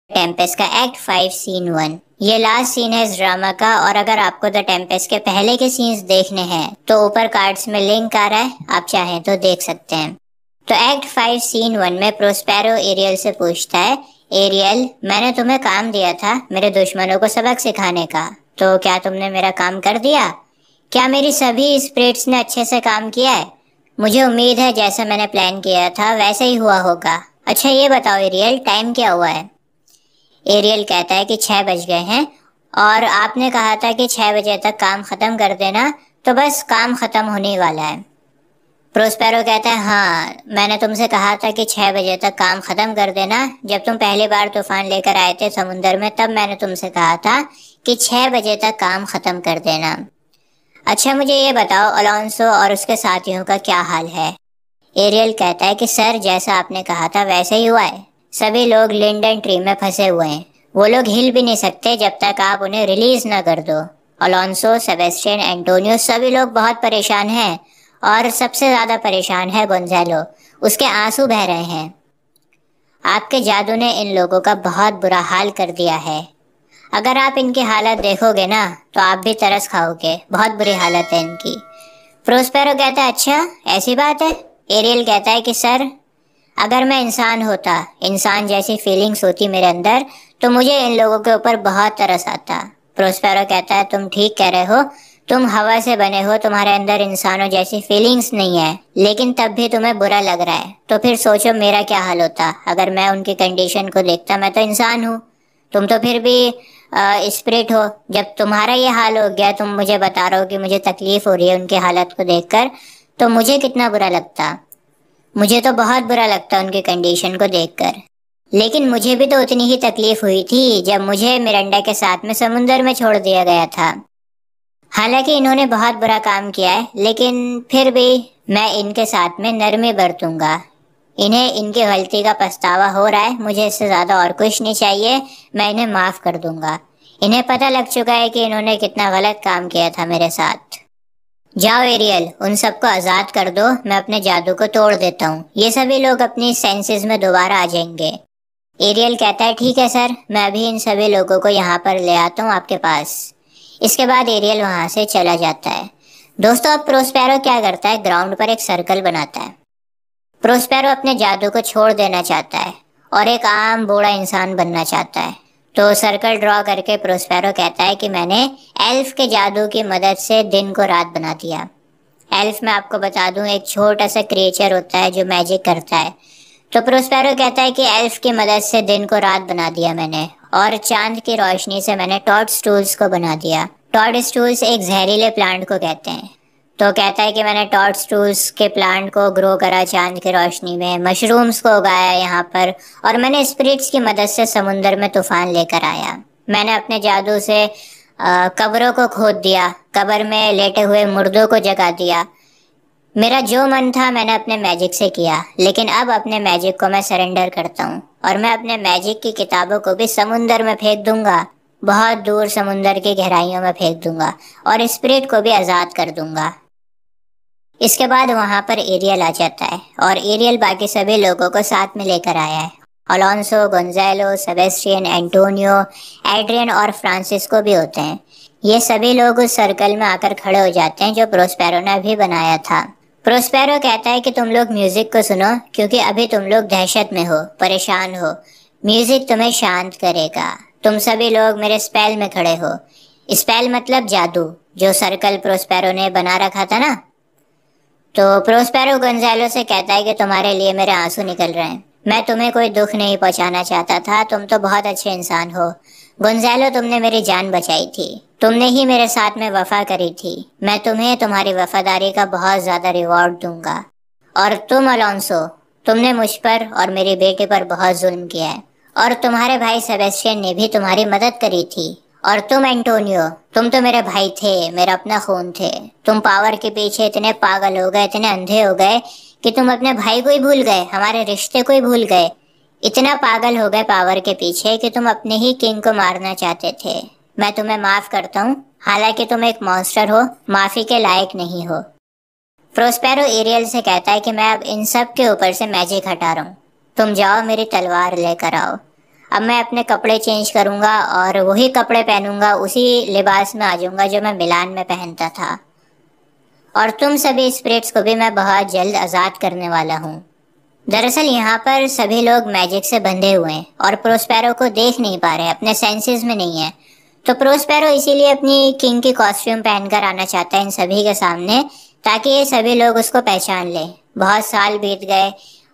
Tempest का act 5 scene 1। ये last scene है इस ड्रामा का, और अगर आपको द टेम्पेस्ट के पहले के सीन्स देखने हैं तो ऊपर कार्ड्स में लिंक आ रहा है, आप चाहें तो देख सकते हैं। तो एक्ट 5 सीन 1 में प्रोस्पेरो एरियल से पूछता है, एरियल, मैंने तुम्हें काम दिया था मेरे दुश्मनों को सबक सिखाने का, तो क्या तुमने मेरा काम कर दिया? क्या मेरी सभी स्पिरिट्स ने अच्छे से काम किया है? मुझे उम्मीद है जैसा मैंने प्लान किया था वैसे ही हुआ होगा। अच्छा ये बताओ एरियल, टाइम क्या हुआ है? एरियल कहता है कि 6 बज गए हैं, और आपने कहा था कि 6 बजे तक काम खत्म कर देना, तो बस काम खत्म होने वाला है। प्रोस्पेरो कहता है, हाँ मैंने तुमसे कहा था कि 6 बजे तक काम खत्म कर देना। जब तुम पहली बार तूफान लेकर आए थे समुंदर में, तब मैंने तुमसे कहा था कि 6 बजे तक काम खत्म कर देना। अच्छा मुझे ये बताओ अलोंसो और उसके साथियों का क्या हाल है? एरियल कहता है कि सर जैसा आपने कहा था वैसे ही हुआ है। सभी लोग लिंडन ट्री में फंसे हुए हैं, वो लोग हिल भी नहीं सकते जब तक आप उन्हें रिलीज ना कर दो। अलोंसो, सेबेस्टियन, एंटोनियो सभी लोग बहुत परेशान हैं, और सबसे ज्यादा परेशान है गोंजालो, उसके आंसू बह रहे हैं। आपके जादू ने इन लोगों का बहुत बुरा हाल कर दिया है। अगर आप इनकी हालत देखोगे ना तो आप भी तरस खाओगे, बहुत बुरी हालत है इनकी। प्रोस्पेरो कहता है, अच्छा ऐसी बात है? एरियल कहता है कि सर अगर मैं इंसान होता, इंसान जैसी फीलिंग्स होती मेरे अंदर, तो मुझे इन लोगों के ऊपर बहुत तरस आता। प्रोस्पेरो कहता है, तुम ठीक कह रहे हो, तुम हवा से बने हो, तुम्हारे अंदर इंसानों जैसी फीलिंग्स नहीं है, लेकिन तब भी तुम्हें बुरा लग रहा है। तो फिर सोचो मेरा क्या हाल होता अगर मैं उनकी कंडीशन को देखता। मैं तो इंसान हूँ, तुम तो फिर भी स्पिरिट हो। जब तुम्हारा ये हाल हो गया, तुम मुझे बता रहे हो कि मुझे तकलीफ हो रही है उनकी हालत को देखकर, तो मुझे कितना बुरा लगता। मुझे तो बहुत बुरा लगता उनकी कंडीशन को देखकर। लेकिन मुझे भी तो उतनी ही तकलीफ हुई थी जब मुझे मिरांडा के साथ में समुंदर में छोड़ दिया गया था। हालांकि इन्होंने बहुत बुरा काम किया है, लेकिन फिर भी मैं इनके साथ में नरमी बरतूंगा। इन्हें इनकी गलती का पछतावा हो रहा है, मुझे इससे ज्यादा और कुछ नहीं चाहिए, मैं इन्हें माफ कर दूंगा। इन्हें पता लग चुका है कि इन्होंने कितना गलत काम किया था मेरे साथ। जाओ एरियल, उन सबको आजाद कर दो, मैं अपने जादू को तोड़ देता हूँ, ये सभी लोग अपनी सेंसेस में दोबारा आ जाएंगे। एरियल कहता है, ठीक है सर, मैं अभी इन सभी लोगों को यहाँ पर ले आता हूँ आपके पास। इसके बाद एरियल वहां से चला जाता है। दोस्तों अब प्रोस्पेरो क्या करता है, ग्राउंड पर एक सर्कल बनाता है। प्रोस्पेरो अपने जादू को छोड़ देना चाहता है और एक आम बूढ़ा इंसान बनना चाहता है। तो सर्कल ड्रॉ करके प्रोस्पेरो कहता है कि मैंने एल्फ के जादू की मदद से दिन को रात बना दिया। एल्फ मैं आपको बता दूं एक छोटा सा क्रिएचर होता है जो मैजिक करता है। तो प्रोस्पेरो कहता है कि एल्फ की मदद से दिन को रात बना दिया मैंने, और चांद की रोशनी से मैंने टॉड स्टूल्स को बना दिया। टॉड स्टूल्स एक जहरीले प्लांट को कहते हैं। तो कहता है कि मैंने टॉड स्टूल्स के प्लांट को ग्रो करा चांद की रोशनी में, मशरूम्स को उगाया यहाँ पर, और मैंने स्पिरिट्स की मदद से समुंदर में तूफान लेकर आया। मैंने अपने जादू से कब्रों को खोद दिया, कब्र में लेटे हुए मुर्दों को जगा दिया। मेरा जो मन था मैंने अपने मैजिक से किया, लेकिन अब अपने मैजिक को मैं सरेंडर करता हूँ, और मैं अपने मैजिक की किताबों को भी समुंदर में फेंक दूंगा, बहुत दूर समुंदर की गहराइयों में फेंक दूंगा, और स्पिरिट को भी आजाद कर दूंगा। इसके बाद वहां पर एरियल आ जाता है, और एरियल बाकी सभी लोगों को साथ में लेकर आया है। Alonso, Gonzalo, Sebastian, Antonio, Adrian और फ्रांसिस्को भी होते हैं। ये सभी लोग उस सर्कल में आकर खड़े हो जाते हैं जो प्रोस्पेरो ने अभी बनाया था। प्रोस्पेरो कहता है कि तुम लोग म्यूजिक को सुनो, क्योंकि अभी तुम लोग दहशत में हो, परेशान हो। म्यूजिक तुम्हें शांत करेगा। तुम सभी लोग मेरे स्पेल में खड़े हो। स्पेल मतलब जादू, जो सर्कल प्रोस्पेरो ने बना रखा था ना। तो प्रोस्पेरो गोंजालो से कहता है कि तुम्हारे लिए मेरे आंसू निकल रहे हैं। मैं तुम्हें कोई दुख नहीं पहुंचाना चाहता था, तुम तो बहुत अच्छे इंसान हो। गोंजालो, तुमने मेरी जान बचाई थी, तुमने ही मेरे साथ में वफा करी थी। मैं तुम्हें तुम्हारी वफादारी का बहुत ज्यादा रिवॉर्ड दूंगा। और तुम अलोंसो, तुमने मुझ पर और मेरी बेटे पर बहुत जुल्म किया है, और तुम्हारे भाई सेबेस्टियन ने भी तुम्हारी मदद करी थी। और तुम एंटोनियो, तुम तो मेरे भाई थे, मेरा अपना खून थे। तुम पावर के पीछे इतने पागल हो गए, इतने अंधे हो गए कि तुम अपने भाई को ही भूल गए, हमारे रिश्ते को ही भूल गए। इतना पागल हो गए पावर के पीछे कि तुम अपने ही किंग को मारना चाहते थे। मैं तुम्हें माफ करता हूँ, हालांकि तुम एक मॉन्स्टर हो, माफी के लायक नहीं हो। प्रोस्पेरो एरियल से कहता है कि मैं अब इन सब के ऊपर से मैजिक हटा रहा हूँ, तुम जाओ मेरी तलवार लेकर आओ। अब मैं अपने कपड़े चेंज करूंगा और वही कपड़े पहनूंगा, उसी लिबास में आ जाऊंगा जो मैं मिलान में पहनता था। और तुम सभी स्पिरिट्स को भी मैं बहुत जल्द आज़ाद करने वाला हूँ। दरअसल यहाँ पर सभी लोग मैजिक से बंधे हुए हैं और प्रोस्पेरो को देख नहीं पा रहे, अपने सेंसेस में नहीं है। तो प्रोस्पेरो इसीलिए अपनी किंग की कॉस्ट्यूम पहनकर आना चाहता है इन सभी के सामने, ताकि ये सभी लोग उसको पहचान लें। बहुत साल बीत गए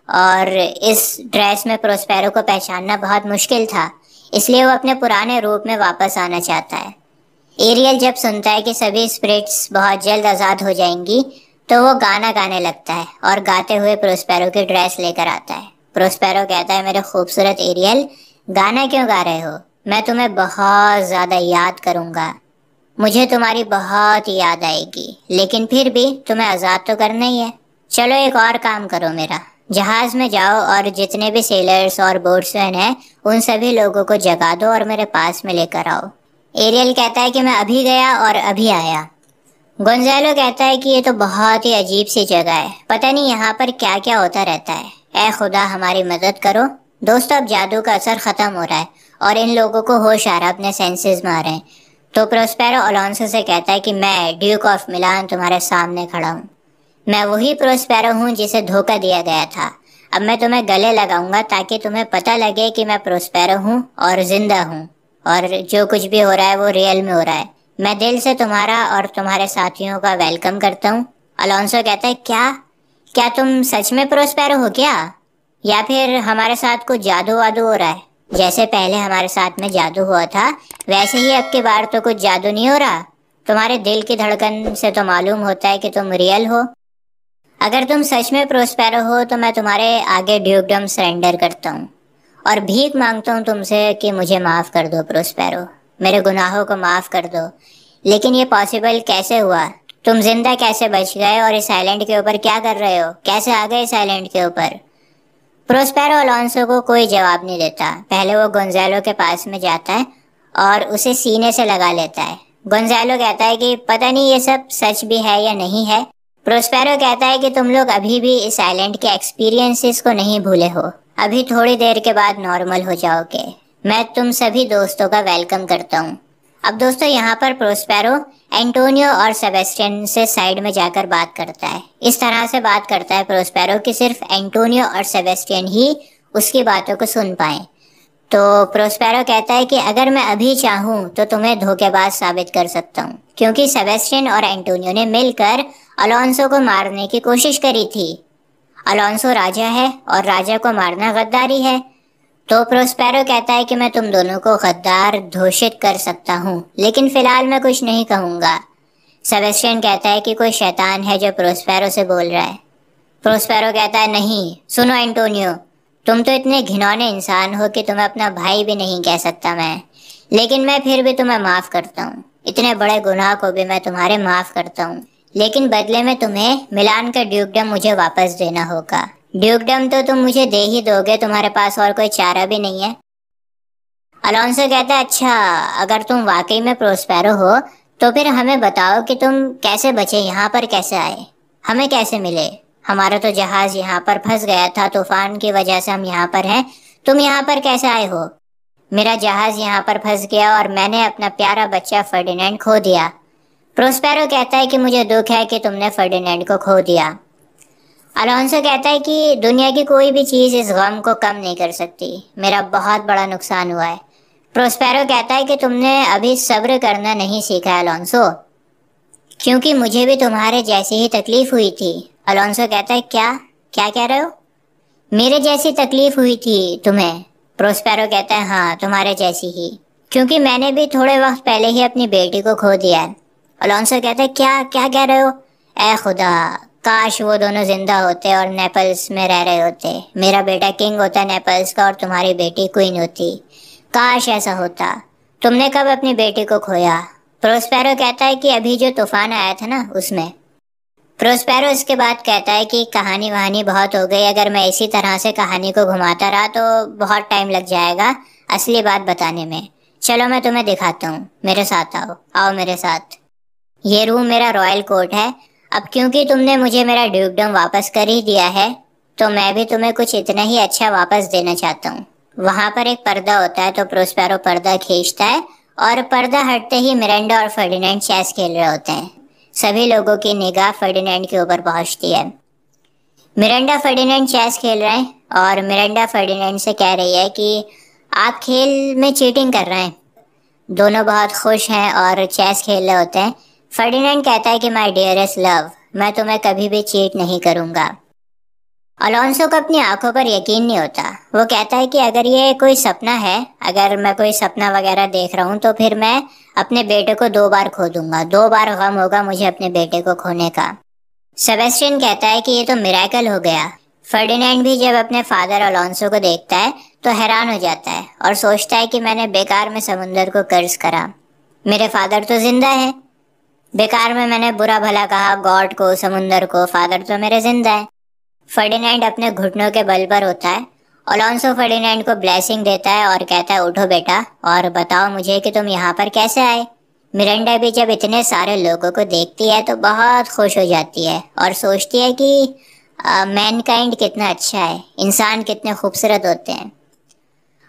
और इस ड्रेस में प्रोस्पेरो को पहचानना बहुत मुश्किल था, इसलिए वो अपने पुराने रूप में वापस आना चाहता है। एरियल जब सुनता है कि सभी स्पिरिट्स बहुत जल्द आज़ाद हो जाएंगी, तो वो गाना गाने लगता है और गाते हुए प्रोस्पेरो की ड्रेस लेकर आता है। प्रोस्पेरो कहता है, मेरे खूबसूरत एरियल, गाना क्यों गा रहे हो? मैं तुम्हें बहुत ज़्यादा याद करूँगा, मुझे तुम्हारी बहुत याद आएगी, लेकिन फिर भी तुम्हें आज़ाद तो करना ही है। चलो एक और काम करो मेरा, जहाज में जाओ और जितने भी सेलर्स और बोट्समैन हैं उन सभी लोगों को जगा दो और मेरे पास में लेकर आओ। एरियल कहता है कि मैं अभी गया और अभी आया। गोंजालो कहता है कि ये तो बहुत ही अजीब सी जगह है, पता नहीं यहाँ पर क्या क्या होता रहता है। ऐ खुदा हमारी मदद करो। दोस्तों, अब जादू का असर ख़त्म हो रहा है और इन लोगों को होश आ रहा है, अपने सेंसेस में आ रहे हैं। तो प्रोस्पेरो अलोंसो से कहता है कि मैं ड्यूक ऑफ मिलान तुम्हारे सामने खड़ा हूँ। मैं वही प्रोस्पेरो हूँ जिसे धोखा दिया गया था। अब मैं तुम्हें गले लगाऊंगा ताकि तुम्हें पता लगे कि मैं प्रोस्पेरो हूँ और जिंदा हूँ, और जो कुछ भी हो रहा है वो रियल में हो रहा है। मैं दिल से तुम्हारा और तुम्हारे साथियों का वेलकम करता हूँ। अलोंसो कहता है, क्या क्या तुम सच में प्रोस्पेरो हो क्या, या फिर हमारे साथ कुछ जादू वादू हो रहा है? जैसे पहले हमारे साथ में जादू हुआ था वैसे ही अब की बार तो कुछ जादू नहीं हो रहा? तुम्हारे दिल की धड़कन से तो मालूम होता है कि तुम रियल हो। अगर तुम सच में प्रोस्पेरो हो तो मैं तुम्हारे आगे ड्यूकडम सरेंडर करता हूँ और भीख मांगता हूँ तुमसे कि मुझे माफ़ कर दो प्रोस्पेरो, मेरे गुनाहों को माफ़ कर दो। लेकिन ये पॉसिबल कैसे हुआ? तुम जिंदा कैसे बच गए और इस आइलैंड के ऊपर क्या कर रहे हो? कैसे आ गए इस आइलैंड के ऊपर? प्रोस्पेरो अलोंसो को कोई जवाब नहीं देता। पहले वो गोंजालो के पास में जाता है और उसे सीने से लगा लेता है। गोंजालो कहता है कि पता नहीं ये सब सच भी है या नहीं है। प्रोस्पेरो कहता है कि तुम लोग अभी भी इस आइलैंड के एक्सपीरियंसेस को नहीं भूले हो, अभी थोड़ी देर के बाद नॉर्मल हो जाओगे। मैं तुम सभी दोस्तों का वेलकम करता हूँ। अब दोस्तों, यहाँ पर प्रोस्पेरो एंटोनियो और सेबेस्टियन से साइड में जाकर बात करता है। इस तरह से बात करता है प्रोस्पेरो कि सिर्फ एंटोनियो और सेबेस्टियन ही उसकी बातों को सुन पाए। तो प्रोस्पेरो कहता है कि अगर मैं अभी चाहूँ तो तुम्हें धोखेबाज साबित कर सकता हूँ, क्योंकि सेबेस्टियन और एंटोनियो ने मिलकर अलोंसो को मारने की कोशिश करी थी। अलोंसो राजा है और राजा को मारना गद्दारी है। तो प्रोस्पेरो कहता है कि मैं तुम दोनों को गद्दार घोषित कर सकता हूँ, लेकिन फिलहाल मैं कुछ नहीं कहूँगा। सेबेस्टियन कहता है कि कोई शैतान है जो प्रोस्पेरो से बोल रहा है। प्रोस्पेरो कहता है, नहीं सुनो एंटोनियो, तुम तो इतने घिनौने इंसान हो कि तुम्हें अपना भाई भी नहीं कह सकता मैं, लेकिन मैं फिर भी तुम्हें माफ़ करता हूँ। इतने बड़े गुनाह को भी मैं तुम्हारे माफ़ करता हूँ, लेकिन बदले में तुम्हें मिलान का ड्यूकडम मुझे वापस देना होगा। ड्यूकडम तो तुम मुझे दे ही दोगे, तुम्हारे पास और कोई चारा भी नहीं है। अलोंसो कहता है, अच्छा अगर तुम वाकई में प्रोस्पेरो हो तो फिर हमें बताओ कि तुम कैसे बचे, यहाँ पर कैसे आए, हमें कैसे मिले? हमारा तो जहाज यहाँ पर फंस गया था, तूफान की वजह से हम यहाँ पर हैं, तुम यहाँ पर कैसे आए हो? मेरा जहाज यहाँ पर फंस गया और मैंने अपना प्यारा बच्चा फर्डिनेंड खो दिया। प्रोस्पेरो कहता है कि मुझे दुख है कि तुमने फर्डिनेंड को खो दिया। अलोंसो कहता है कि दुनिया की कोई भी चीज़ इस गम को कम नहीं कर सकती, मेरा बहुत बड़ा नुकसान हुआ है। प्रोस्पेरो कहता है कि तुमने अभी सब्र करना नहीं सीखा है अलोंसो, क्योंकि मुझे भी तुम्हारे जैसी ही तकलीफ हुई थी। अलोंसो कहता है, क्या क्या कह रहे हो? मेरे जैसी तकलीफ हुई थी तुम्हें? प्रोस्पेरो कहता है, हाँ तुम्हारे जैसी ही, क्योंकि मैंने भी थोड़े वक्त पहले ही अपनी बेटी को खो दिया है। अलोंसो कहता है, क्या क्या कह रहे हो? ऐ खुदा, काश वो दोनों जिंदा होते और नेपल्स में रह रहे होते। मेरा बेटा किंग होता नेपल्स का और तुम्हारी बेटी क्वीन होती। काश ऐसा होता। तुमने कब अपनी बेटी को खोया? प्रोस्पेरो कहता है कि अभी जो तूफान आया था ना उसमें। प्रोस्पेरो इसके बाद कहता है कि कहानी वहानी बहुत हो गई, अगर मैं इसी तरह से कहानी को घुमाता रहा तो बहुत टाइम लग जाएगा असली बात बताने में। चलो मैं तुम्हें दिखाता हूँ, मेरे साथ आओ, आओ मेरे साथ। ये रूम मेरा रॉयल कोर्ट है। अब क्योंकि तुमने मुझे मेरा ड्यूकडम वापस कर ही दिया है तो मैं भी तुम्हें कुछ इतना ही अच्छा वापस देना चाहता हूँ। वहां पर एक पर्दा होता है, तो प्रोस्पेरो पर्दा खींचता है और पर्दा हटते ही मिरांडा और फर्डिनेंड चेस खेल रहे होते हैं। सभी लोगों की निगाह फर्डिनेंड के ऊपर पहुंचती है। मिरांडा फर्डिनेंड चेस खेल रहे हैं और मिरांडा फर्डिनेंड से कह रही है कि आप खेल में चीटिंग कर रहे हैं। दोनों बहुत खुश हैं और चेस खेल रहे होते हैं। फर्डिनेंड कहता है कि माय डियरेस्ट लव, मैं तुम्हें कभी भी चीट नहीं करूंगा। अलोंसो को अपनी आंखों पर यकीन नहीं होता। वो कहता है कि अगर ये कोई सपना है, अगर मैं कोई सपना वगैरह देख रहा हूँ, तो फिर मैं अपने बेटे को 2 बार खो दूंगा। 2 बार गम होगा मुझे अपने बेटे को खोने का। सेबेस्टियन कहता है कि ये तो मिरेकल हो गया। फर्डिनेंड भी जब अपने फादर अलोंसो को देखता है तो हैरान हो जाता है और सोचता है कि मैंने बेकार में समुंदर को कर्ज करा। मेरे फादर तो जिंदा है। बेकार में मैंने बुरा भला कहा गॉड को, समुंदर को। फादर तो मेरे जिंदा है। फर्डिनेंड अपने घुटनों के बल पर होता है। अलोंसो फर्डिनेंड को ब्लेसिंग देता है और कहता है उठो बेटा और बताओ मुझे कि तुम यहाँ पर कैसे आए। मिरांडा भी जब इतने सारे लोगों को देखती है तो बहुत खुश हो जाती है और सोचती है कि मैनकाइंड कितना अच्छा है, इंसान कितने खूबसूरत होते हैं।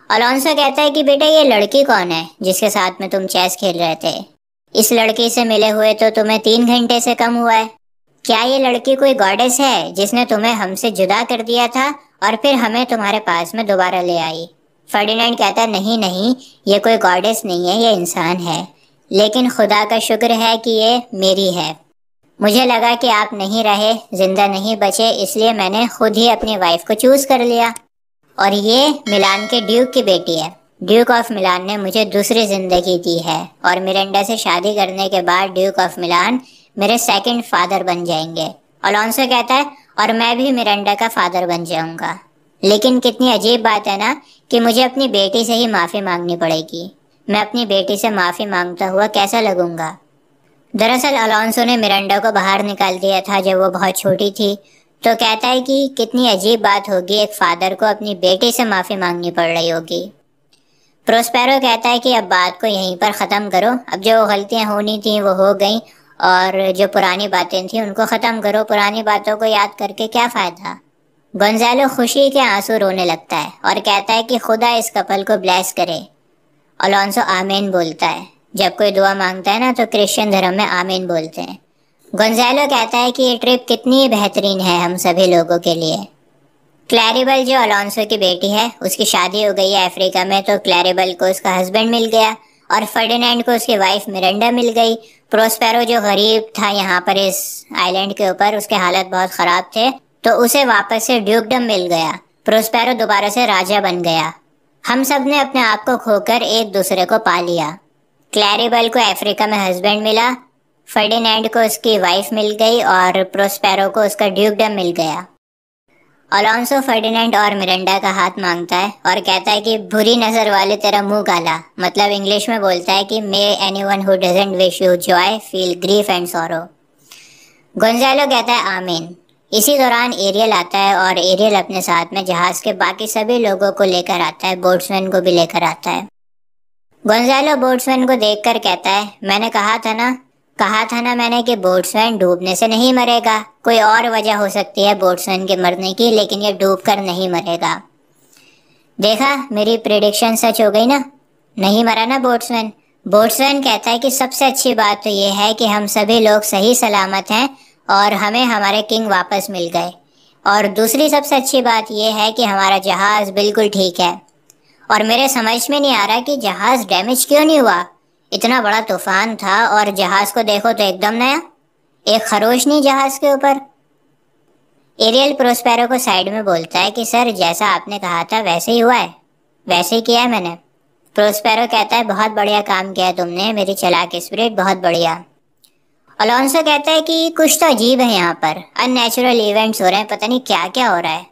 अलोंसो कहता है कि बेटा ये लड़की कौन है जिसके साथ में तुम चेस खेल रहे थे? इस लड़की से मिले हुए तो तुम्हें 3 घंटे से कम हुआ है। क्या ये लड़की कोई गॉडेस है जिसने तुम्हें हमसे जुदा कर दिया था और फिर हमें तुम्हारे पास में दोबारा ले आई? फर्डिनेंड कहता है नहीं नहीं, ये कोई गॉडेस नहीं है, ये इंसान है। लेकिन खुदा का शुक्र है कि ये मेरी है। मुझे लगा कि आप नहीं रहे, जिंदा नहीं बचे, इसलिए मैंने खुद ही अपनी वाइफ को चूज कर लिया। और ये मिलान के ड्यूक की बेटी है। ड्यूक ऑफ मिलान ने मुझे दूसरी जिंदगी दी है और मिरांडा से शादी करने के बाद ड्यूक ऑफ मिलान मेरे सेकंड फादर बन जाएंगे। अलोंसो कहता है और मैं भी मिरांडा का फादर बन जाऊंगा। लेकिन कितनी अजीब बात है ना कि मुझे अपनी बेटी से ही माफ़ी मांगनी पड़ेगी। मैं अपनी बेटी से माफ़ी मांगता हुआ कैसा लगूंगा? दरअसल अलोंसो ने मिरांडा को बाहर निकाल दिया था जब वो बहुत छोटी थी। तो कहता है कि कितनी अजीब बात होगी, एक फादर को अपनी बेटी से माफ़ी मांगनी पड़ रही होगी। प्रोस्पेरो कहता है कि अब बात को यहीं पर ख़त्म करो। अब जो गलतियां होनी थी वो हो गई और जो पुरानी बातें थी उनको ख़त्म करो। पुरानी बातों को याद करके क्या फ़ायदा? गोंजालो खुशी के आंसू रोने लगता है और कहता है कि खुदा इस कपल को ब्लेस करे। अलोंसो आमीन बोलता है। जब कोई दुआ मांगता है ना तो क्रिश्चियन धर्म में आमीन बोलते हैं। गोंजालो कहता है कि ये ट्रिप कितनी बेहतरीन है हम सभी लोगों के लिए। क्लैरिबल जो अलोंसो की बेटी है उसकी शादी हो गई है अफ्रीका में, तो क्लैरिबल को उसका हस्बैंड मिल गया और फर्डिनेंड को उसकी वाइफ मिरांडा मिल गई। प्रोस्पेरो जो गरीब था यहाँ पर इस आइलैंड के ऊपर, उसके हालत बहुत ख़राब थे, तो उसे वापस से ड्यूकडम मिल गया। प्रोस्पेरो दोबारा से राजा बन गया। हम सब ने अपने आप को खोकर एक दूसरे को पा लिया। क्लैरिबल को अफ्रीका में हस्बैंड मिला, फर्डिनेंड को उसकी वाइफ मिल गई और प्रोस्पेरो को उसका ड्यूकडम मिल गया। अलोंसो फर्डिनेंड और मिरांडा का हाथ मांगता है और कहता है कि बुरी नज़र वाले तेरा मुंह काला। मतलब इंग्लिश में बोलता है कि may anyone who doesn't wish you joy feel grief and sorrow. Gonzalo कहता है आमीन। इसी दौरान एरियल आता है और एरियल अपने साथ में जहाज के बाकी सभी लोगों को लेकर आता है, बोट्समैन को भी लेकर आता है। गोंजालो बोट्समैन को देखकर कहता है मैंने कहा था ना मैंने कि बोट्समैन डूबने से नहीं मरेगा। कोई और वजह हो सकती है बोट्समैन के मरने की, लेकिन ये डूबकर नहीं मरेगा। देखा, मेरी प्रेडिक्शन सच हो गई ना, नहीं मरा ना बोट्समैन। बोट्समैन कहता है कि सबसे अच्छी बात तो ये है कि हम सभी लोग सही सलामत हैं और हमें हमारे किंग वापस मिल गए। और दूसरी सबसे अच्छी बात यह है कि हमारा जहाज़ बिल्कुल ठीक है। और मेरे समझ में नहीं आ रहा कि जहाज़ डैमेज क्यों नहीं हुआ। इतना बड़ा तूफान था और जहाज़ को देखो तो एकदम नया, एक खरोश नहीं जहाज़ के ऊपर। एरियल प्रोस्पेरो को साइड में बोलता है कि सर जैसा आपने कहा था वैसे ही हुआ है, वैसे ही किया है मैंने। प्रोस्पेरो कहता है बहुत बढ़िया काम किया तुमने, मेरी चालाक स्पिरिट, बहुत बढ़िया। अलोंसो कहता है कि कुछ तो अजीब है यहाँ पर, अननेचुरल इवेंट्स हो रहे हैं, पता नहीं क्या क्या हो रहा है।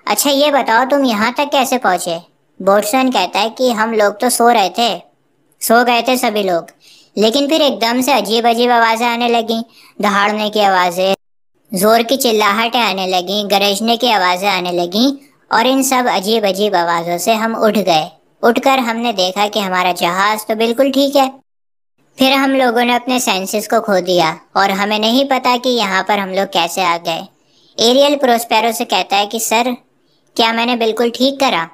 अच्छा ये बताओ तुम यहाँ तक कैसे पहुँचे? बोट्समैन कहता है कि हम लोग तो सो गए थे सभी लोग, लेकिन फिर एकदम से अजीब अजीब आवाज़ें आने लगीं। दहाड़ने की आवाज़ें, ज़ोर की चिल्लाहटें आने लगीं, गरजने की आवाज़ें आने लगीं और इन सब अजीब अजीब आवाज़ों से हम उठ गए। उठकर हमने देखा कि हमारा जहाज़ तो बिल्कुल ठीक है। फिर हम लोगों ने अपने सेंसेस को खो दिया और हमें नहीं पता कि यहाँ पर हम लोग कैसे आ गए। एरियल प्रोस्पेरो से कहता है कि सर क्या मैंने बिल्कुल ठीक करा?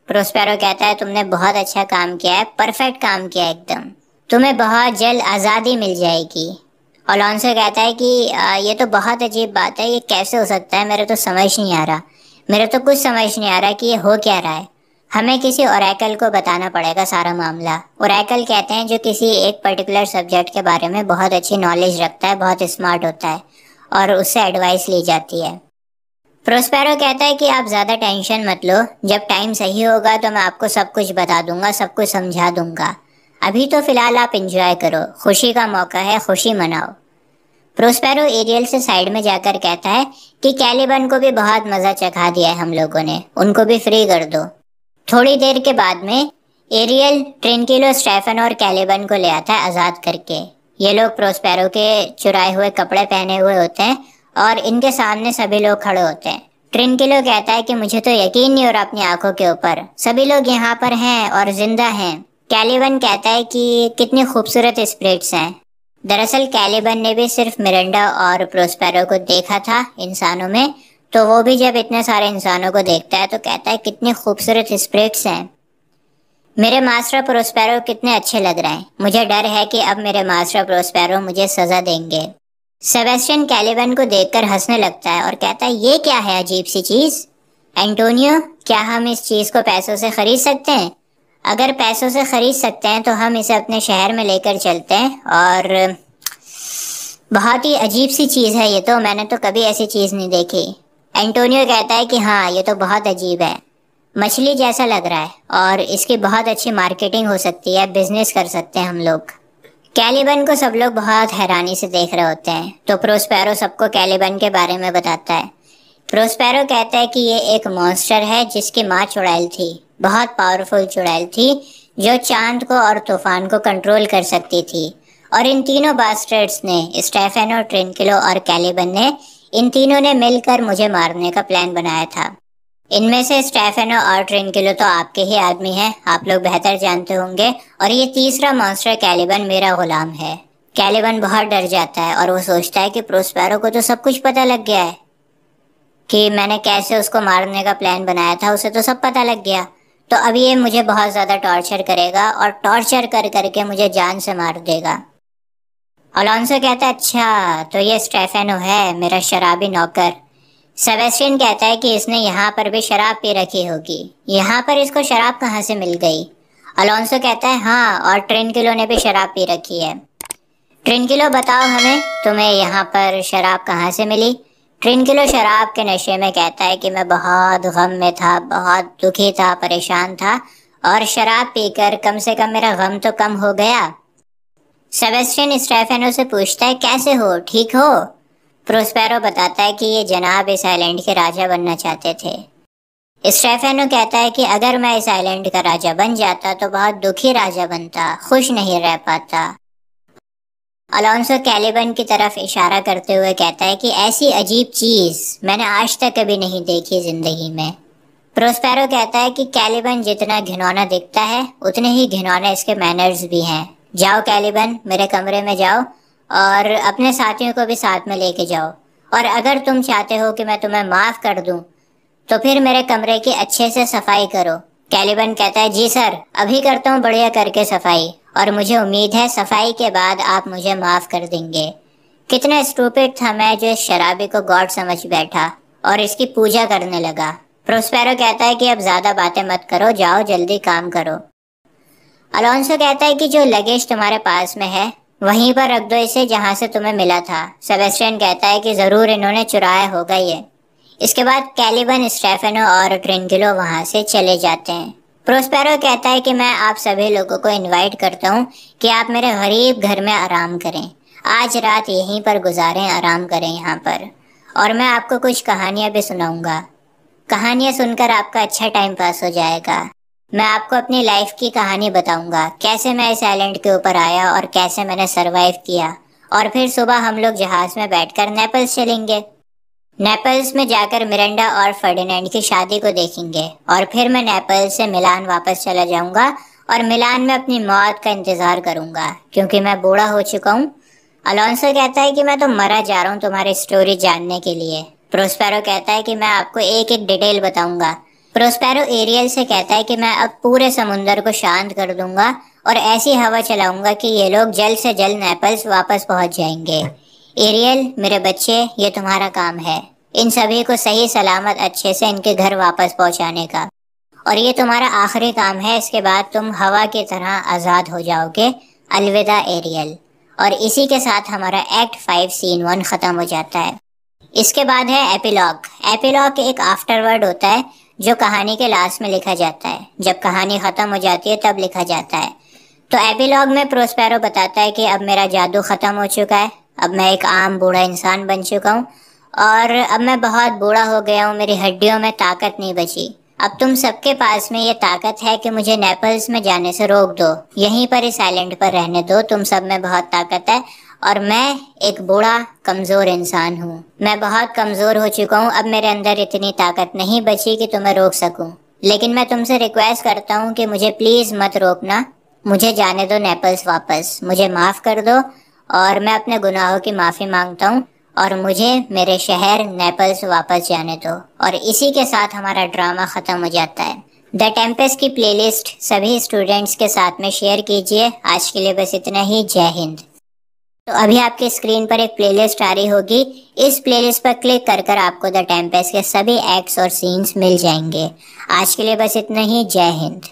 प्रोस्पेरो कहता है तुमने बहुत अच्छा काम किया है, परफेक्ट काम किया है एकदम, तुम्हें बहुत जल्द आज़ादी मिल जाएगी। अलोंसो कहता है कि ये तो बहुत अजीब बात है, ये कैसे हो सकता है, मेरे तो समझ नहीं आ रहा, मेरे तो कुछ समझ नहीं आ रहा कि ये हो क्या रहा है। हमें किसी ओरेकल को बताना पड़ेगा सारा मामला। ओरेकल कहते हैं जो किसी एक पर्टिकुलर सब्जेक्ट के बारे में बहुत अच्छी नॉलेज रखता है, बहुत स्मार्ट होता है, और उससे एडवाइस ली जाती है। प्रोस्पेरो कहता है कि आप ज़्यादा टेंशन मत लो, जब टाइम सही होगा तो मैं आपको सब कुछ बता दूंगा, सब कुछ समझा दूंगा। अभी तो फिलहाल आप इंजॉय करो, खुशी का मौका है, खुशी मनाओ। प्रोस्पेरो एरियल से साइड में जाकर कहता है कि कैलिबन को भी बहुत मज़ा चखा दिया है हम लोगों ने, उनको भी फ्री कर दो। थोड़ी देर के बाद में एरियल ट्रिनकिलो, स्टेफन और कैलिबन को ले आता है आज़ाद करके। ये लोग प्रोस्पेरो के चुराए हुए कपड़े पहने हुए होते हैं और इनके सामने सभी लोग खड़े होते हैं। ट्रिनकिलो कहता है कि मुझे तो यकीन नहीं हो रहा अपनी आंखों के ऊपर, सभी लोग यहाँ पर हैं और जिंदा हैं। कैलिबन कहता है कि कितनी खूबसूरत स्पिरिट्स हैं। दरअसल कैलिबन ने भी सिर्फ मिरांडा और प्रोस्पेरो को देखा था इंसानों में, तो वो भी जब इतने सारे इंसानों को देखता है तो कहता है कितनी खूबसूरत स्पिरिट्स हैं। मेरे मास्टर प्रोस्पेरो कितने अच्छे लग रहे हैं, मुझे डर है कि अब मेरे मास्टर प्रोस्पेरो मुझे सजा देंगे। सेबेस्टियन कैलिबन को देखकर हंसने लगता है और कहता है ये क्या है अजीब सी चीज। एंटोनियो, क्या हम इस चीज को पैसों से खरीद सकते हैं? अगर पैसों से खरीद सकते हैं तो हम इसे अपने शहर में लेकर चलते हैं। और बहुत ही अजीब सी चीज है ये तो, मैंने तो कभी ऐसी चीज नहीं देखी। एंटोनियो कहता है कि हाँ ये तो बहुत अजीब है, मछली जैसा लग रहा है और इसकी बहुत अच्छी मार्केटिंग हो सकती है, बिजनेस कर सकते हैं हम लोग। कैलिबन को सब लोग बहुत हैरानी से देख रहे होते हैं, तो प्रोस्पेरो सबको कैलिबन के बारे में बताता है। प्रोस्पेरो कहता है कि ये एक मॉन्स्टर है जिसकी माँ चुड़ैल थी, बहुत पावरफुल चुड़ैल थी जो चांद को और तूफान को कंट्रोल कर सकती थी। और इन तीनों बास्टर्ड्स ने, स्टेफेनो, ट्रिनकिलो और कैलिबन ने, इन तीनों ने मिलकर मुझे मारने का प्लान बनाया था। इनमें से स्टेफेनो और ट्रिनकिलो तो आपके ही आदमी हैं, आप लोग बेहतर जानते होंगे, और ये तीसरा मॉन्स्टर कैलिबन मेरा गुलाम है। कैलिबन बहुत डर जाता है और वो सोचता है कि प्रोस्पेरो को तो सब कुछ पता लग गया है कि मैंने कैसे उसको मारने का प्लान बनाया था, उसे तो सब पता लग गया, तो अब ये मुझे बहुत ज़्यादा टॉर्चर करेगा और टॉर्चर कर करके मुझे जान से मार देगा। अलोंसो कहता है अच्छा तो ये स्टेफेनो है, मेरा शराबी नौकर। सेबेस्टियन कहता है कि इसने यहाँ पर भी शराब पी रखी होगी, यहाँ पर इसको शराब कहाँ से मिल गई? अलोंसो कहता है हाँ, और ट्रिनकिलो ने भी शराब पी रखी है। ट्रिनकिलो बताओ हमें, तुम्हें यहाँ पर शराब कहाँ से मिली? ट्रिनकिलो शराब के नशे में कहता है कि मैं बहुत गम में था, बहुत दुखी था, परेशान था, और शराब पीकर कम से कम मेरा गम तो कम हो गया। सेबेस्टियन स्टेफेनो से पूछता है कैसे हो, ठीक हो? प्रोस्पेरो बताता है कि ये जनाब इस आइलैंड के राजा बनना चाहते थे। स्टेफेनो कहता है कि अगर मैं इस आइलैंड का राजा बन जाता तो बहुत दुखी राजा बनता, खुश नहीं रह पाता। अलोंसो कैलिबन की तरफ इशारा करते हुए कहता है कि ऐसी अजीब चीज मैंने आज तक कभी नहीं देखी जिंदगी में। प्रोस्पेरो कहता है कि कैलिबन जितना घिनौना दिखता है उतने ही घिनौने इसके मैनर्स भी हैं। जाओ कैलिबन, मेरे कमरे में जाओ और अपने साथियों को भी साथ में लेके जाओ, और अगर तुम चाहते हो कि मैं तुम्हें माफ कर दूं तो फिर मेरे कमरे की अच्छे से सफाई करो। कैलिबन कहता है जी सर, अभी करता हूँ बढ़िया करके सफाई, और मुझे उम्मीद है सफाई के बाद आप मुझे माफ कर देंगे। कितना स्टूपिड था मैं जो इस शराबी को गॉड समझ बैठा और इसकी पूजा करने लगा। प्रोस्पेरो कहता है कि अब ज्यादा बातें मत करो, जाओ जल्दी काम करो। अलोंसो कहता है कि जो लगेज तुम्हारे पास में है वहीं पर रख दो इसे जहां से तुम्हें मिला था। सेबेस्टियन कहता है कि जरूर इन्होंने चुराया होगा ये। इसके बाद कैलिबन, स्टेफेनो और ट्रिनकिलो वहां से चले जाते हैं। प्रोस्पेरो कहता है कि मैं आप सभी लोगों को इनवाइट करता हूँ कि आप मेरे गरीब घर में आराम करें, आज रात यहीं पर गुजारें, आराम करें यहाँ पर, और मैं आपको कुछ कहानियाँ भी सुनाऊंगा। कहानियाँ सुनकर आपका अच्छा टाइम पास हो जाएगा। मैं आपको अपनी लाइफ की कहानी बताऊंगा, कैसे मैं इस आइलैंड के ऊपर आया और कैसे मैंने सरवाइव किया, और फिर सुबह हम लोग जहाज में बैठकर नेपल्स चलेंगे। नेपल्स में जाकर मिरांडा और फर्डिनेंड की शादी को देखेंगे, और फिर मैं नेपल्स से मिलान वापस चला जाऊंगा और मिलान में अपनी मौत का इंतजार करूंगा क्योंकि मैं बूढ़ा हो चुका हूँ। अलोंसो कहता है कि मैं तो मरा जा रहा हूँ तुम्हारी स्टोरी जानने के लिए। प्रोस्पेरो कहता है कि मैं आपको एक एक डिटेल बताऊंगा। प्रोस्पेरो एरियल से कहता है कि मैं अब पूरे समुंदर को शांत कर दूंगा और ऐसी हवा चलाऊंगा कि ये लोग जल्द से जल्द नेपल्स वापस पहुंच जाएंगे। एरियल, मेरे बच्चे, ये तुम्हारा काम है, इन सभी को सही सलामत अच्छे से इनके घर वापस पहुंचाने का। और ये तुम्हारा आखिरी काम है, इसके बाद तुम हवा की तरह आज़ाद हो जाओगे। अलविदा एरियल। और इसी के साथ हमारा एक्ट 5 सीन 1 ख़त्म हो जाता है। इसके बाद है एपिलॉग। एपिलॉग एक आफ्टरवर्ड होता है जो कहानी के लास्ट में लिखा जाता है। जब कहानी ख़त्म हो जाती है तब लिखा जाता है। तो एपिलॉग में प्रोस्पेरो बताता है कि अब मेरा जादू ख़त्म हो चुका है, अब मैं एक आम बूढ़ा इंसान बन चुका हूँ और अब मैं बहुत बूढ़ा हो गया हूँ, मेरी हड्डियों में ताकत नहीं बची। अब तुम सबके पास में ये ताकत है कि मुझे नेपल्स में जाने से रोक दो, यहीं पर इस आइलैंड पर रहने दो। तुम सब में बहुत ताकत है और मैं एक बूढ़ा कमज़ोर इंसान हूँ। मैं बहुत कमज़ोर हो चुका हूँ, अब मेरे अंदर इतनी ताकत नहीं बची कि तुम्हें रोक सकूँ। लेकिन मैं तुमसे रिक्वेस्ट करता हूँ कि मुझे प्लीज़ मत रोकना, मुझे जाने दो नेपल्स वापस, मुझे माफ़ कर दो और मैं अपने गुनाहों की माफ़ी मांगता हूँ और मुझे मेरे शहर नेपल्स वापस जाने दो। और इसी के साथ हमारा ड्रामा ख़त्म हो जाता है। द टेम्पेस्ट की प्लेलिस्ट सभी स्टूडेंट्स के साथ में शेयर कीजिए। आज के लिए बस इतना ही। जय हिंद। तो अभी आपके स्क्रीन पर एक प्लेलिस्ट आ रही होगी, इस प्लेलिस्ट पर क्लिक कर कर आपको द टेम्पेस्ट के सभी एक्ट्स और सीन्स मिल जाएंगे। आज के लिए बस इतना ही। जय हिंद।